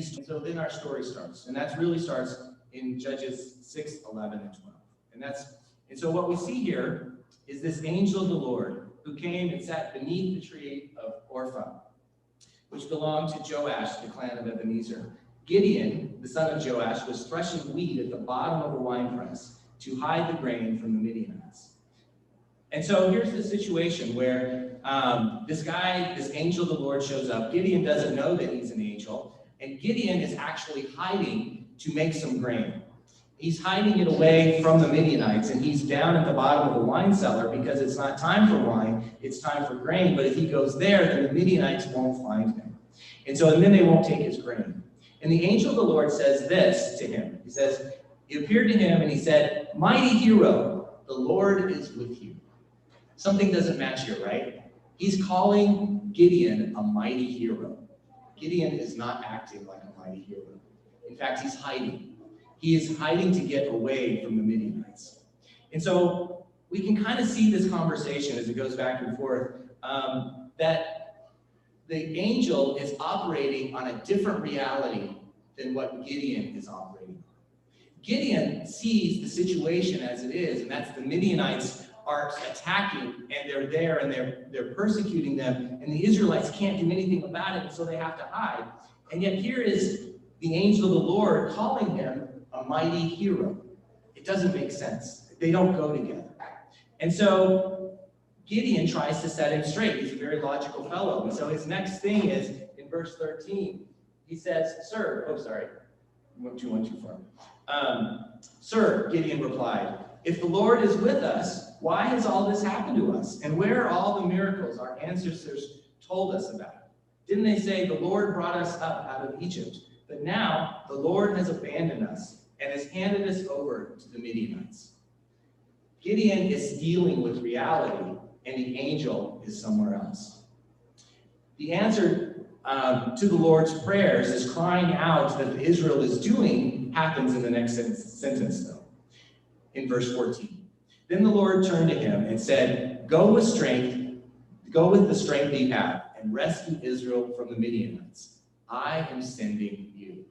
so then our story starts, and that really starts in Judges 6, 11, and 12. And so what we see here is this angel of the Lord who came and sat beneath the tree of Orpha, which belonged to Joash, the clan of Ebenezer. Gideon, the son of Joash, was threshing wheat at the bottom of a winepress to hide the grain from the Midianites. And so here's the situation where this angel of the Lord shows up. Gideon doesn't know that he's an angel, and Gideon is actually hiding to make some grain. He's hiding it away from the Midianites, and he's down at the bottom of the wine cellar because it's not time for wine, it's time for grain. But if he goes there, then the Midianites won't find him. And then they won't take his grain. And the angel of the Lord says this to him. He says, he appeared to him and he said, "Mighty hero, the Lord is with you." Something doesn't match here, right? He's calling Gideon a mighty hero. Gideon is not acting like a mighty hero. In fact, he's hiding. He is hiding to get away from the Midianites. And so we can kind of see this conversation as it goes back and forth, that the angel is operating on a different reality than what Gideon is operating on. Gideon sees the situation as it is, and that's the Midianites are attacking, and they're there, and they're persecuting them, and the Israelites can't do anything about it, and so they have to hide. And yet here is the angel of the Lord calling him a mighty hero. It doesn't make sense. They don't go together. And so Gideon tries to set him straight. He's a very logical fellow. And so his next thing is in verse 13. He says, "Sir," went too far. "Sir," Gideon replied, "if the Lord is with us, why has all this happened to us? And where are all the miracles our ancestors told us about? Didn't they say the Lord brought us up out of Egypt? But now the Lord has abandoned us and has handed us over to the Midianites." Gideon is dealing with reality, and the angel is somewhere else. The answer to the Lord's prayers is crying out that Israel is doing happens in the next sentence, though, in verse 14. "Then the Lord turned to him and said, go with the strength you have, and rescue Israel from the Midianites. I am sending you."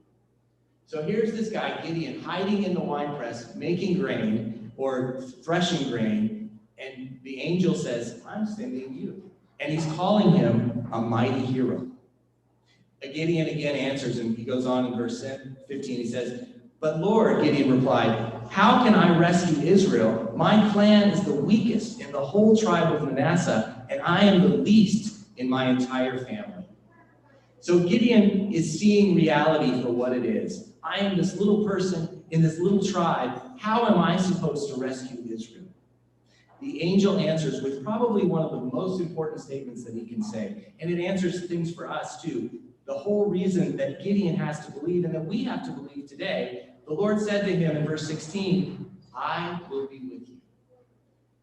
So here's this guy, Gideon, hiding in the winepress, making grain or threshing grain, and the angel says, "I'm sending you." And he's calling him a mighty hero. Gideon again answers, and he goes on in verse 15, he says, "But Lord," Gideon replied, "how can I rescue Israel? My clan is the weakest in the whole tribe of Manasseh, and I am the least in my entire family." So Gideon is seeing reality for what it is. I am this little person in this little tribe. How am I supposed to rescue Israel? The angel answers with probably one of the most important statements that he can say. And it answers things for us too. The whole reason that Gideon has to believe and that we have to believe today, the Lord said to him in verse 16, "I will be with you."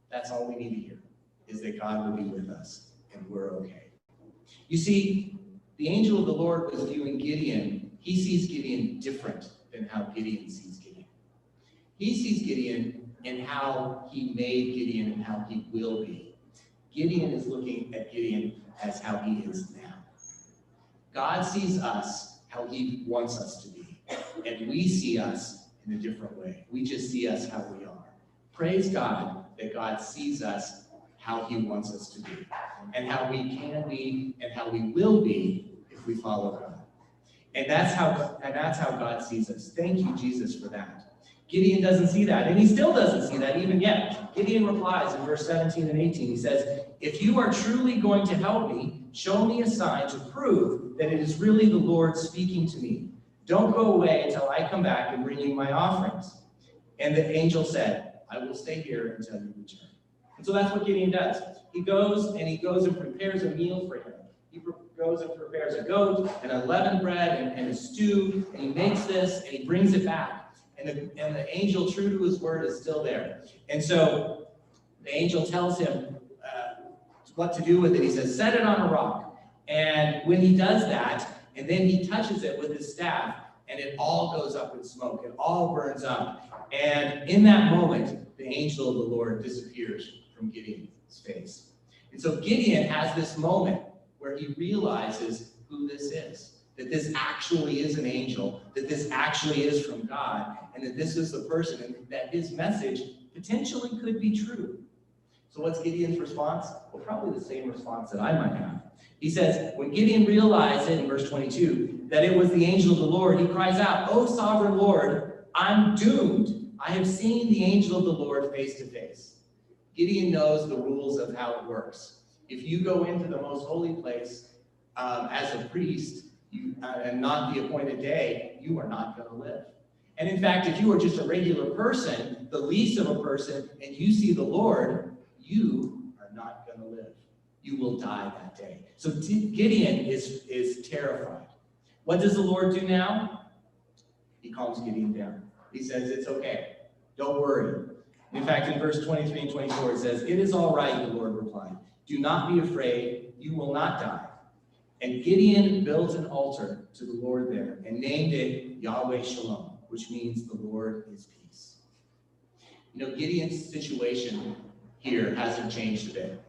That's all we need to hear, is that God will be with us and we're okay. You see, the angel of the Lord was viewing Gideon. He sees Gideon different than how Gideon sees Gideon. He sees Gideon in how he made Gideon and how he will be. Gideon is looking at Gideon as how he is now. God sees us how he wants us to be, and we see us in a different way. We just see us how we are. Praise God that God sees us how he wants us to be, and how we can be, and how we will be if we follow God. And that's how God sees us. Thank you, Jesus, for that. Gideon doesn't see that, and he still doesn't see that even yet. Gideon replies in verse 17 and 18. He says, "If you are truly going to help me, show me a sign to prove that it is really the Lord speaking to me. Don't go away until I come back and bring you my offerings." And the angel said, "I will stay here until you return." And so that's what Gideon does. He goes and prepares a meal for him. He goes and prepares a goat and unleavened bread and a stew, and he makes this and he brings it back. And the angel, true to his word, is still there. And so the angel tells him what to do with it. He says, "Set it on a rock." And when he does that, and then he touches it with his staff, and it all goes up in smoke. It all burns up. And in that moment, the angel of the Lord disappears from Gideon's face. And so Gideon has this moment where he realizes who this is. that this actually is an angel, that this actually is from God, and that this is the person, and that his message potentially could be true. So what's Gideon's response? Well, probably the same response that I might have. He says, when Gideon realized it in verse 22, that it was the angel of the Lord, he cries out, "O sovereign Lord, I'm doomed. I have seen the angel of the Lord face to face." Gideon knows the rules of how it works. If you go into the most holy place as a priest and not the appointed day, you are not going to live. And in fact, if you are just a regular person, the least of a person, and you see the Lord, you are not going to live. You will die that day. So Gideon is terrified. What does the Lord do now? He calms Gideon down. He says, it's okay. Don't worry. In fact, in verse 23 and 24, it says, "It is all right," the Lord replied. "Do not be afraid. You will not die." And Gideon built an altar to the Lord there and named it Yahweh Shalom, which means the Lord is peace. You know, Gideon's situation here hasn't changed a bit.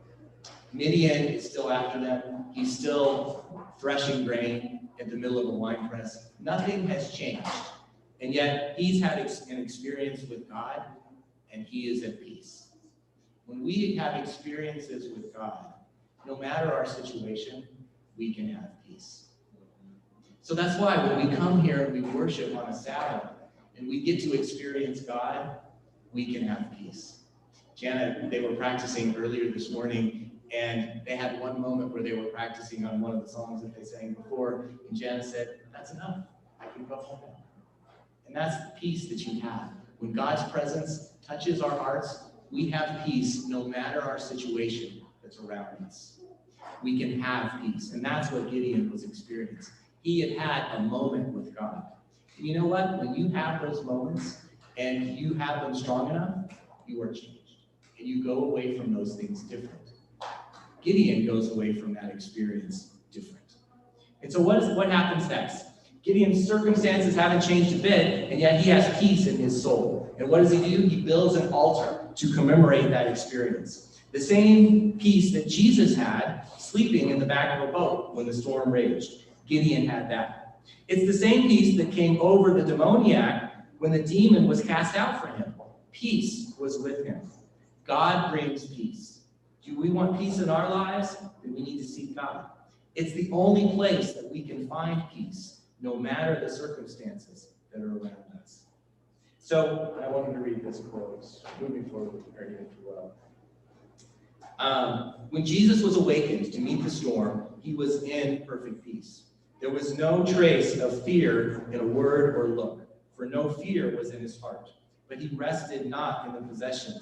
Midian is still after them. He's still threshing grain in the middle of a wine press. Nothing has changed. And yet he's had an experience with God, and he is at peace. When we have experiences with God, no matter our situation, we can have peace. So that's why when we come here and we worship on a Sabbath and we get to experience God, we can have peace. Jana, they were practicing earlier this morning, and they had one moment where they were practicing on one of the songs that they sang before, and Jana said, "That's enough. I can go home now." And that's the peace that you have. When God's presence touches our hearts, we have peace no matter our situation that's around us. We can have peace. And that's what Gideon was experiencing. He had had a moment with God. And you know what? When you have those moments and you have them strong enough, you are changed. And you go away from those things different. Gideon goes away from that experience different. And so what happens next? Gideon's circumstances haven't changed a bit, and yet he has peace in his soul. And what does he do? He builds an altar to commemorate that experience. The same peace that Jesus had sleeping in the back of a boat when the storm raged. Gideon had that. It's the same peace that came over the demoniac when the demon was cast out from him. Peace was with him. God brings peace. Do we want peace in our lives? Then we need to seek God. It's the only place that we can find peace, no matter the circumstances that are around us. So I wanted to read this quote, moving forward, if you will. When Jesus was awakened to meet the storm, he was in perfect peace. There was no trace of fear in a word or look, for no fear was in his heart. But he rested not in the possession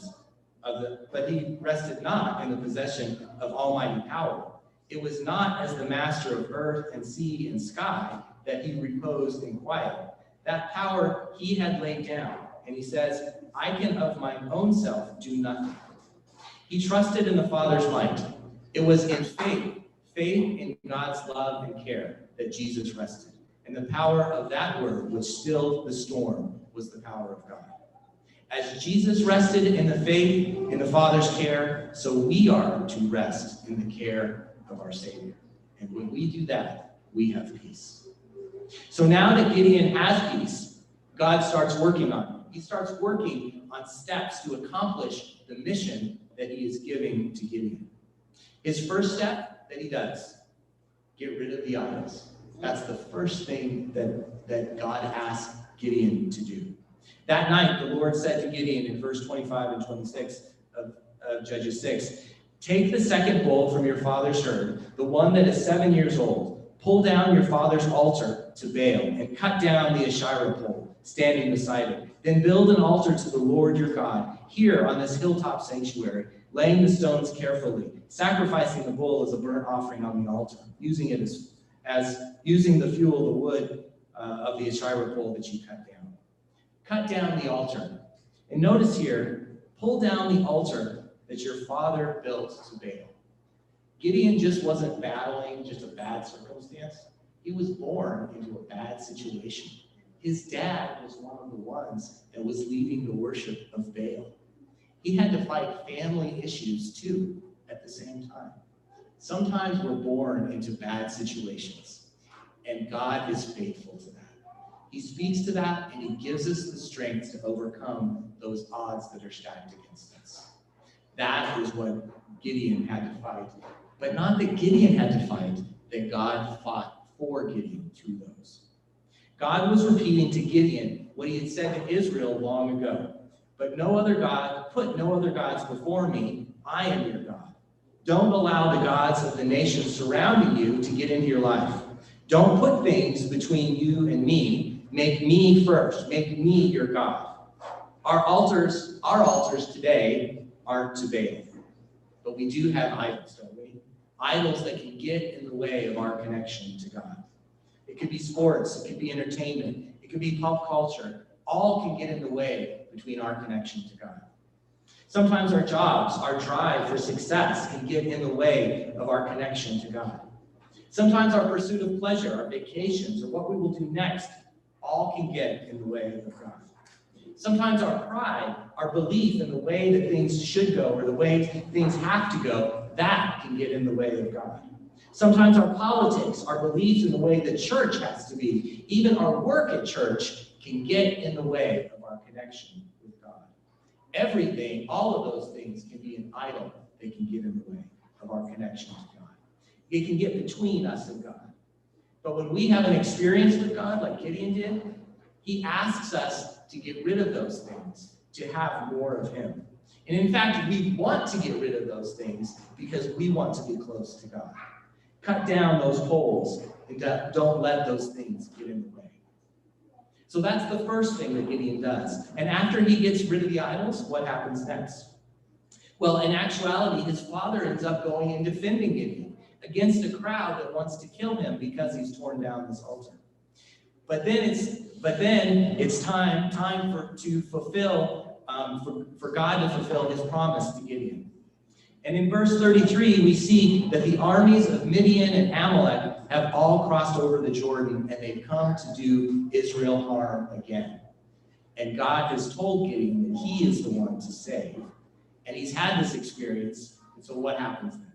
of almighty power. It was not as the master of earth and sea and sky that he reposed in quiet. That power he had laid down, and he says, "I can of my own self do nothing." He trusted in the Father's might. It was in faith in God's love and care, that Jesus rested. And the power of that word, which stilled the storm, was the power of God. As Jesus rested in the faith in the Father's care, so we are to rest in the care of our Savior. And when we do that, we have peace. So now that Gideon has peace, God starts working on him. He starts working on steps to accomplish the mission that he is giving to Gideon. His first step that he does, get rid of the idols. That's the first thing that God asked Gideon to do. That night, the Lord said to Gideon in verse 25 and 26 of Judges 6, "Take the second bull from your father's herd, the one that is 7 years old. Pull down your father's altar to Baal and cut down the Asherah pole standing beside it. Then build an altar to the Lord your God here on this hilltop sanctuary, laying the stones carefully, sacrificing the bull as a burnt offering on the altar, using it as using the fuel, the wood of the Asherah pole that you cut down." Cut down the altar. And notice here, pull down the altar that your father built to Baal. Gideon just wasn't battling just a bad circumstance. He was born into a bad situation. His dad was one of the ones that was leading the worship of Baal. He had to fight family issues too at the same time. Sometimes we're born into bad situations. And God is faithful to that. He speaks to that, and he gives us the strength to overcome those odds that are stacked against us. That is what Gideon had to fight. But not that Gideon had to fight, that God fought for Gideon through those. God was repeating to Gideon what he had said to Israel long ago. But no other God, put no other gods before me. I am your God. Don't allow the gods of the nations surrounding you to get into your life. Don't put things between you and me. Make me first. Make me your God. Our altars today aren't to Baal. But we do have idols, don't we? Idols that can get in the way of our connection to God. It could be sports, it could be entertainment, it could be pop culture. All can get in the way between our connection to God. Sometimes our jobs, our drive for success can get in the way of our connection to God. Sometimes our pursuit of pleasure, our vacations, or what we will do next, all can get in the way of God. Sometimes our pride, our belief in the way that things should go or the way things have to go, that can get in the way of God. Sometimes our politics, our beliefs in the way the church has to be, even our work at church, can get in the way of our connection with God. Everything, all of those things can be an idol that can get in the way of our connection to God. It can get between us and God. But when we have an experience with God, like Gideon did, he asks us to get rid of those things, to have more of him. And in fact, we want to get rid of those things because we want to be close to God. Cut down those poles and don't let those things get in the way. So that's the first thing that Gideon does. And after he gets rid of the idols, what happens next? Well, in actuality, his father ends up going and defending Gideon against a crowd that wants to kill him because he's torn down this altar. But then it's time to fulfill, for God to fulfill his promise to Gideon. And in verse 33, we see that the armies of Midian and Amalek have all crossed over the Jordan, and they've come to do Israel harm again. And God has told Gideon that he is the one to save. And he's had this experience, and so what happens then?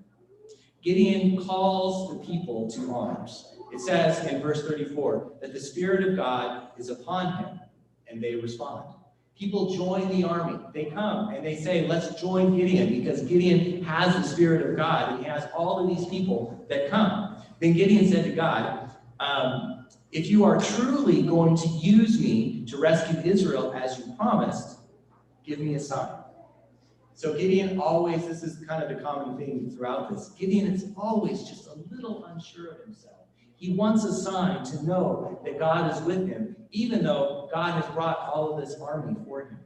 Gideon calls the people to arms. It says in verse 34 that the Spirit of God is upon him, and they respond. People join the army. They come and they say, let's join Gideon, because Gideon has the Spirit of God, and he has all of these people that come. Then Gideon said to God, if you are truly going to use me to rescue Israel as you promised, give me a sign. So Gideon always, this is kind of the common theme throughout this, Gideon is always just a little unsure of himself. He wants a sign to know that God is with him, even though God has brought all of this army for him.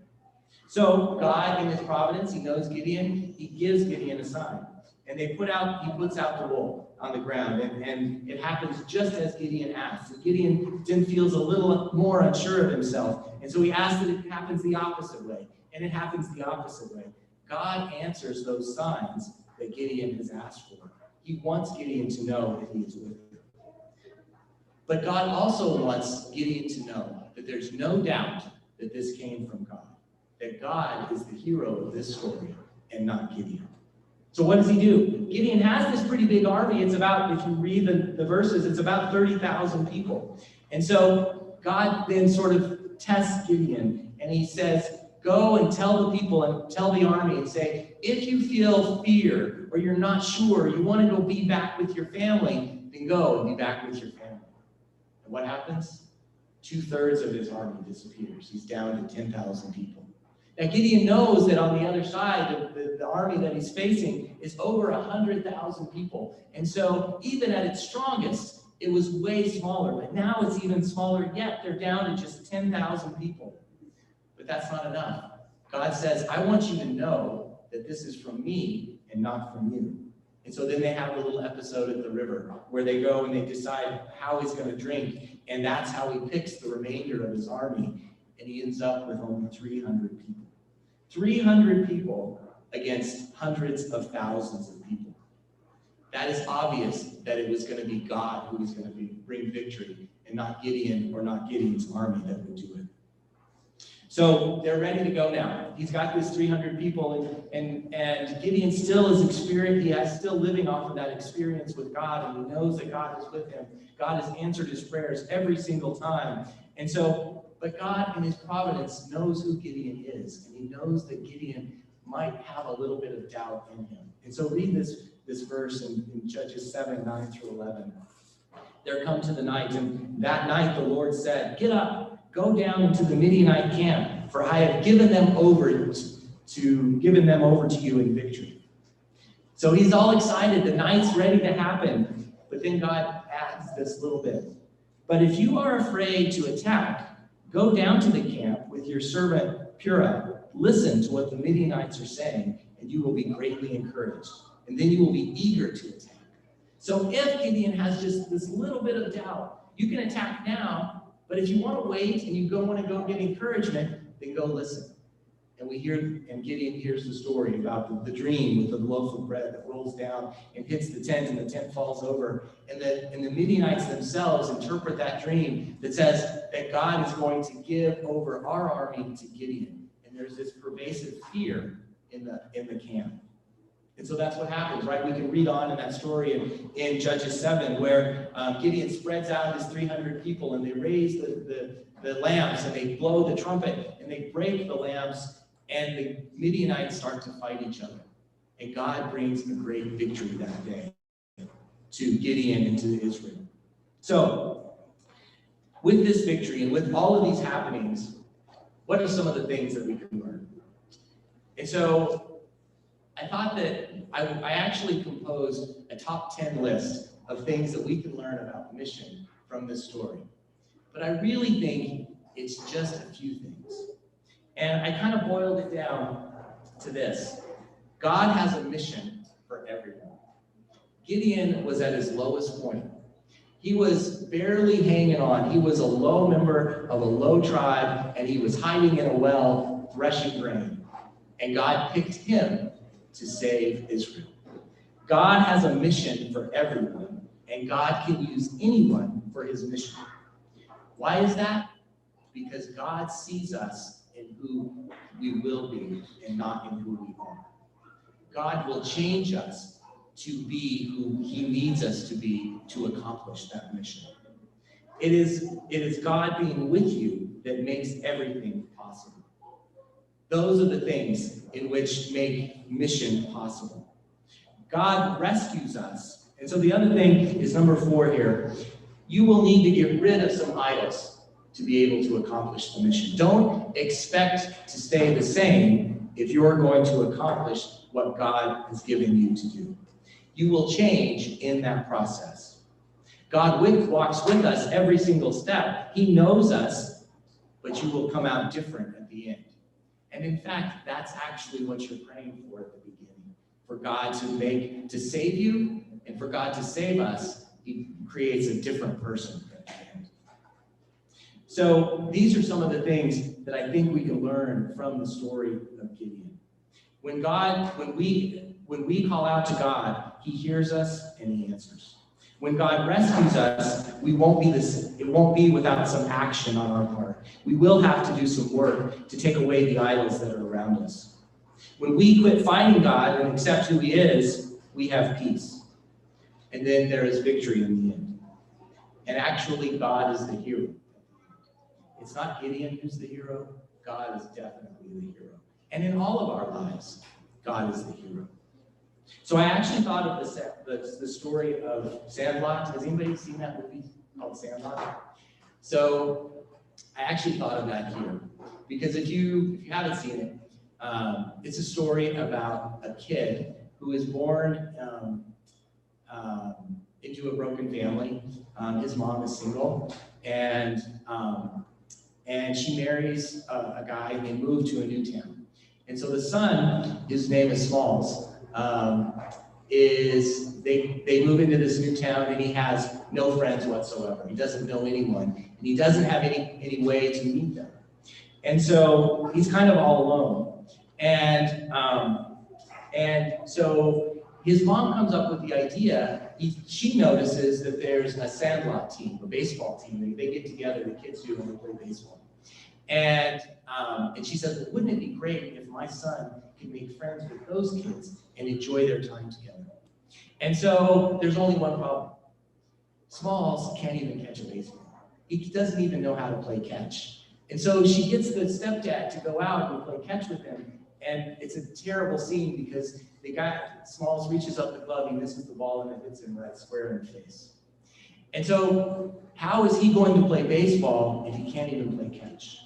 So God, in his providence, he knows Gideon, he gives Gideon a sign. And he puts out the wool on the ground, and it happens just as Gideon asked. So Gideon then feels a little more unsure of himself, and so he asks that it happens the opposite way, and it happens the opposite way. God answers those signs that Gideon has asked for. He wants Gideon to know that he is with him. But God also wants Gideon to know that there's no doubt that this came from God, that God is the hero of this story and not Gideon. So what does he do? Gideon has this pretty big army. It's about, if you read the verses, it's about 30,000 people. And so God then sort of tests Gideon, and he says, go and tell the people and tell the army and say, if you feel fear or you're not sure, you want to go be back with your family, then go and be back with your family. And what happens? 2/3 of his army disappears. He's down to 10,000 people. Now Gideon knows that on the other side, the army that he's facing is over 100,000 people. And so even at its strongest, it was way smaller. But now it's even smaller yet. They're down to just 10,000 people. But that's not enough. God says, I want you to know that this is from me and not from you. And so then they have a little episode at the river where they go and they decide how he's going to drink. And that's how he picks the remainder of his army. And he ends up with only 300 people. 300 people against hundreds of thousands of people. That is obvious that it was going to be God who was going to bring victory and not Gideon or not Gideon's army that would do it. So they're ready to go now. He's got this 300 people, and Gideon still is experiencing, he is still living off of that experience with God, and he knows that God is with him. God has answered his prayers every single time. And so, but God in his providence knows who Gideon is, and he knows that Gideon might have a little bit of doubt in him. And so read this verse in Judges 7, 9 through 11. There come to the night, and that night the Lord said, "Get up, go down into the Midianite camp, for I have given them over to you in victory." So he's all excited, the night's ready to happen, but then God adds this little bit. "But if you are afraid to attack, go down to the camp with your servant Purah. Listen to what the Midianites are saying, and you will be greatly encouraged, and then you will be eager to attack." So if Gideon has just this little bit of doubt, you can attack now, but if you want to wait and you want to go get encouragement, then go listen. And Gideon hears the story about the dream with the loaf of bread that rolls down and hits the tent, and the tent falls over. And the Midianites themselves interpret that dream that says that God is going to give over our army to Gideon. And there's this pervasive fear in the camp. And so that's what happens, right? We can read on in that story in Judges 7, where Gideon spreads out his 300 people, and they raise the lamps, and they blow the trumpet, and they break the lamps, and the Midianites start to fight each other. And God brings a great victory that day to Gideon and to Israel. So, with this victory and with all of these happenings, what are some of the things that we can learn? And so, I thought that I actually composed a top 10 list of things that we can learn about mission from this story. But I really think it's just a few things. And I kind of boiled it down to this. God has a mission for everyone. Gideon was at his lowest point. He was barely hanging on. He was a low member of a low tribe, and he was hiding in a well, threshing grain. And God picked him to save Israel. God has a mission for everyone, and God can use anyone for his mission. Why is that? Because God sees us in who we will be and not in who we are. God will change us to be who he needs us to be to accomplish that mission. It is God being with you that makes everything possible. Those are the things in which make mission possible. God rescues us. And so the other thing is number 4 here. You will need to get rid of some idols to be able to accomplish the mission. Don't expect to stay the same if you're going to accomplish what God has given you to do. You will change in that process. God walks with us every single step. He knows us, but you will come out different at the end. And in fact, that's actually what you're praying for at the beginning. For God to save you, and for God to save us, he creates a different person at the end. So these are some of the things that I think we can learn from the story of Gideon. When we call out to God, he hears us and he answers. When God rescues us, it won't be without some action on our part. We will have to do some work to take away the idols that are around us. When we quit fighting God and accept who he is, we have peace. And then there is victory in the end. And actually, God is the hero. It's not Gideon who's the hero. God is definitely the hero. And in all of our lives, God is the hero. So I actually thought of the story of Sandlot. Has anybody seen that movie called Sandlot? So I actually thought of that here. Because if you haven't seen it, it's a story about a kid who is born into a broken family. His mom is single, and she marries a guy, and they move to a new town. And so the son, his name is Smalls, they move into this new town, and he has no friends whatsoever. He doesn't know anyone, and he doesn't have any way to meet them. And so he's kind of all alone. And so his mom comes up with the idea. She notices that there's a Sandlot team, a baseball team. They get together, the kids do, and they play baseball. And she says, well, wouldn't it be great if my son could make friends with those kids and enjoy their time together? And so there's only one problem. Smalls can't even catch a baseball. He doesn't even know how to play catch. And so she gets the stepdad to go out and play catch with him. And it's a terrible scene because the guy, Smalls, reaches up the glove, he misses the ball, and it hits him right square in the face. And so how is he going to play baseball if he can't even play catch?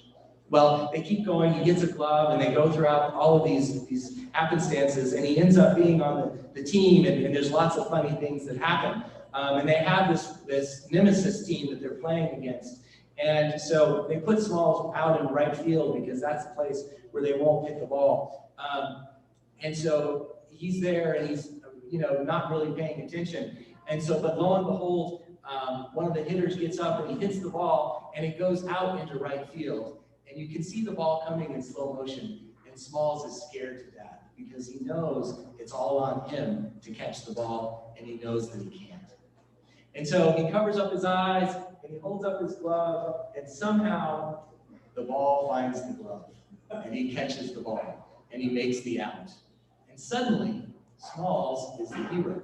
Well, they keep going, he gets a glove, and they go throughout all of these happenstances, and he ends up being on the team, and there's lots of funny things that happen. And they have this nemesis team that they're playing against. And so they put Smalls out in right field because that's the place where they won't hit the ball. And so he's there, and he's not really paying attention. And so, but lo and behold, one of the hitters gets up and he hits the ball, and it goes out into right field. And you can see the ball coming in slow motion, and Smalls is scared to death because he knows it's all on him to catch the ball, and he knows that he can't. And so he covers up his eyes, and he holds up his glove, and somehow the ball finds the glove, and he catches the ball, and he makes the out. And suddenly, Smalls is the hero.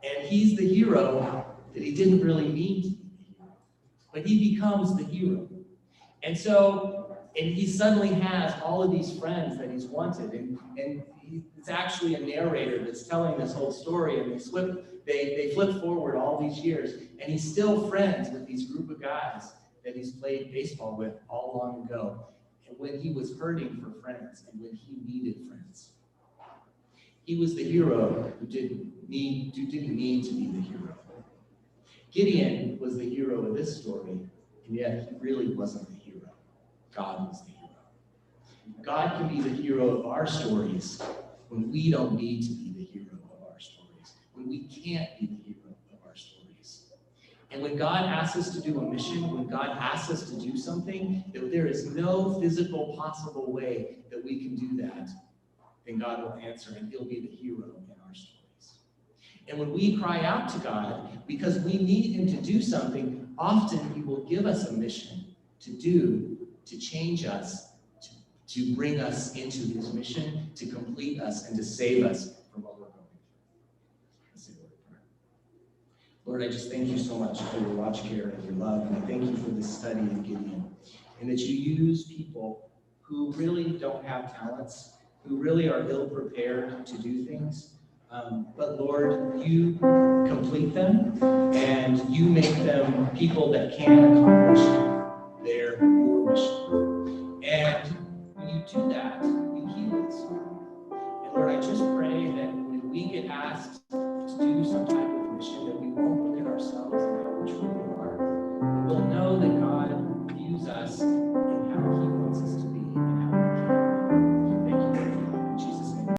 And he's the hero that he didn't really mean to be the hero, but he becomes the hero. And so, and he suddenly has all of these friends that he's wanted, and it's actually a narrator that's telling this whole story, and they flip forward all these years, and he's still friends with these group of guys that he's played baseball with all long ago, and when he was hurting for friends, and when he needed friends. He was the hero who didn't need to be the hero. Gideon was the hero of this story, and yet he really wasn't the hero. God was the hero. God can be the hero of our stories when we don't need to be the hero of our stories, when we can't be the hero of our stories. And when God asks us to do a mission, when God asks us to do something, that there is no physical possible way that we can do that, then God will answer, and he'll be the hero in our stories. And when we cry out to God because we need him to do something, often he will give us a mission to do, to change us, to bring us into his mission, to complete us, and to save us from what we're going through. Let's say a word of prayer. Lord, I just thank you so much for your watch care and your love, and I thank you for this study of Gideon, and that you use people who really don't have talents, who really are ill-prepared to do things, but Lord, you complete them, and you make them people that can accomplish your mission. And when you do that, you heal us. And Lord, I just pray that when we get asked to do some type of mission, that we won't look at ourselves and how much we are, but we'll know that God views us in